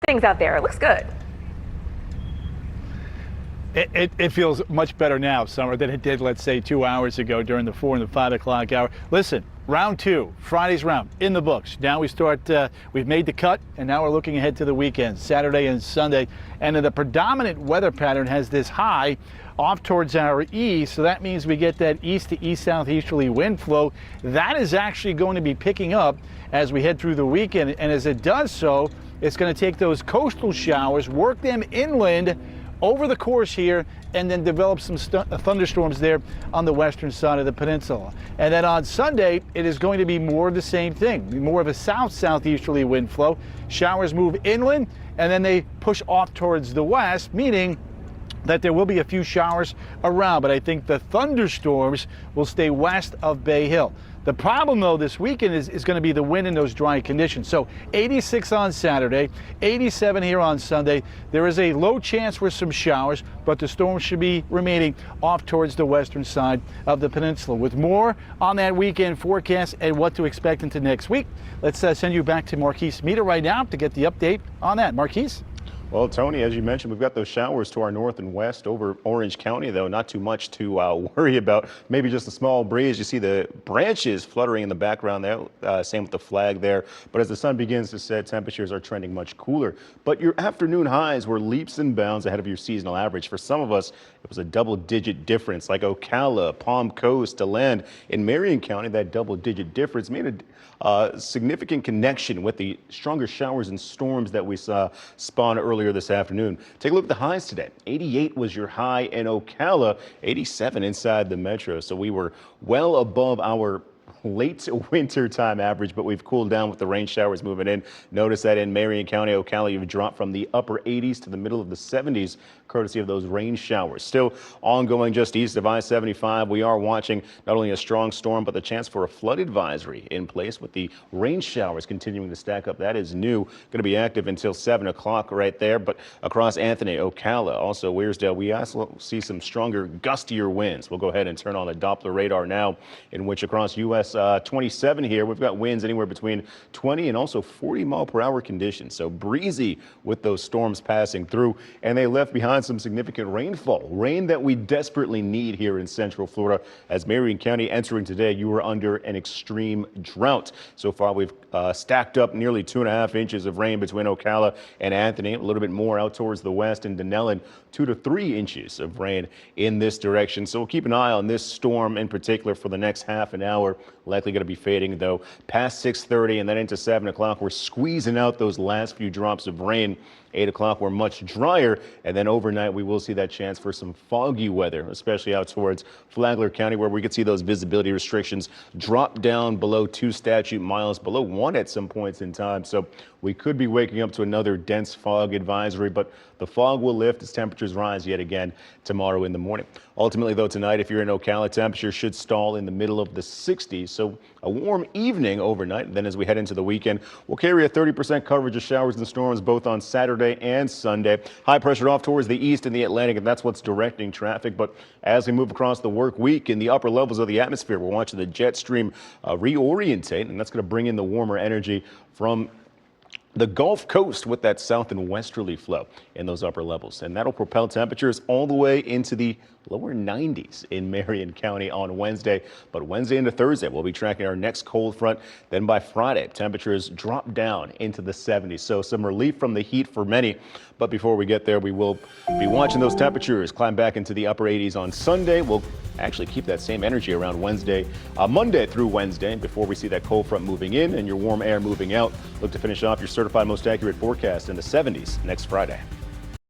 things out there. It looks good. It feels much better now, Summer, than it did, let's say, 2 hours ago during the 4 and the 5 o'clock hour. Listen, round 2, Friday's round, in the books. Now we start, we've made the cut, and now we're looking ahead to the weekend, Saturday and Sunday. And the predominant weather pattern has this high off towards our east, so that means we get that east to east southeasterly wind flow. That is actually going to be picking up as we head through the weekend, and as it does so, it's going to take those coastal showers, work them inland over the course here, and then develop some thunderstorms there on the western side of the peninsula. And then on Sunday, it is going to be more of the same thing, more of a south-southeasterly wind flow. Showers move inland, and then they push off towards the west, meaning that there will be a few showers around, but I think the thunderstorms will stay west of Bay Hill. The problem, though, this weekend is going to be the wind and those dry conditions. So 86 on Saturday, 87 here on Sunday. There is a low chance for some showers, but the storms should be remaining off towards the western side of the peninsula. With more on that weekend forecast and what to expect into next week, let's send you back to Marquise Meter right now to get the update on that. Marquise? Well, Tony, as you mentioned, we've got those showers to our north and west over Orange County, though not too much to worry about. Maybe just a small breeze. You see the branches fluttering in the background there. Same with the flag there. But as the sun begins to set, temperatures are trending much cooler. But your afternoon highs were leaps and bounds ahead of your seasonal average. For some of us, it was a double-digit difference, like Ocala, Palm Coast, DeLand. In Marion County, that double-digit difference made a significant connection with the stronger showers and storms that we saw spawn earlier this afternoon. Take a look at the highs today. 88 was your high in Ocala, 87 inside the metro. So we were well above our late winter time average, but we've cooled down with the rain showers moving in. Notice that in Marion County, Ocala, you've dropped from the upper 80s to the middle of the 70s, courtesy of those rain showers. Still ongoing just east of I-75. We are watching not only a strong storm, but the chance for a flood advisory in place with the rain showers continuing to stack up. That is new, going to be active until 7 o'clock right there. But across Anthony, Ocala, also Wearsdale, we also see some stronger, gustier winds. We'll go ahead and turn on the Doppler radar now, in which across U.S. 27 here, we've got winds anywhere between 20 and also 40 mile per hour conditions. So breezy with those storms passing through, and they left behind some significant rainfall, rain that we desperately need here in Central Florida. As Marion County entering today, you were under an extreme drought. So far, we've stacked up nearly 2.5 inches of rain between Ocala and Anthony, a little bit more out towards the west, and Denellen, 2 to 3 inches of rain in this direction. So we'll keep an eye on this storm in particular for the next half an hour. Likely going to be fading, though, past 6:30 and then into 7 o'clock. We're squeezing out those last few drops of rain. 8 o'clock, we're much drier, and then overnight we will see that chance for some foggy weather, especially out towards Flagler County, where we could see those visibility restrictions drop down below 2 statute miles, below 1 at some points in time. So we could be waking up to another dense fog advisory, but the fog will lift as temperatures rise yet again tomorrow in the morning. Ultimately, though, tonight, if you're in Ocala, temperatures should stall in the middle of the 60s. So a warm evening overnight. Then as we head into the weekend, we'll carry a 30% coverage of showers and storms both on Saturday and Sunday. High pressure off towards the east and the Atlantic, and that's what's directing traffic. But as we move across the work week in the upper levels of the atmosphere, we're watching the jet stream reorientate, and that's going to bring in the warmer energy from the Gulf Coast with that south and westerly flow in those upper levels. And that'll propel temperatures all the way into the lower 90s in Marion County on Wednesday. But Wednesday into Thursday, we'll be tracking our next cold front. Then by Friday, temperatures drop down into the 70s. So some relief from the heat for many. But before we get there, we will be watching those temperatures climb back into the upper 80s on Sunday. We'll actually keep that same energy around Monday through Wednesday, before we see that cold front moving in and your warm air moving out. Look to finish off your certified most accurate forecast in the 70s next Friday.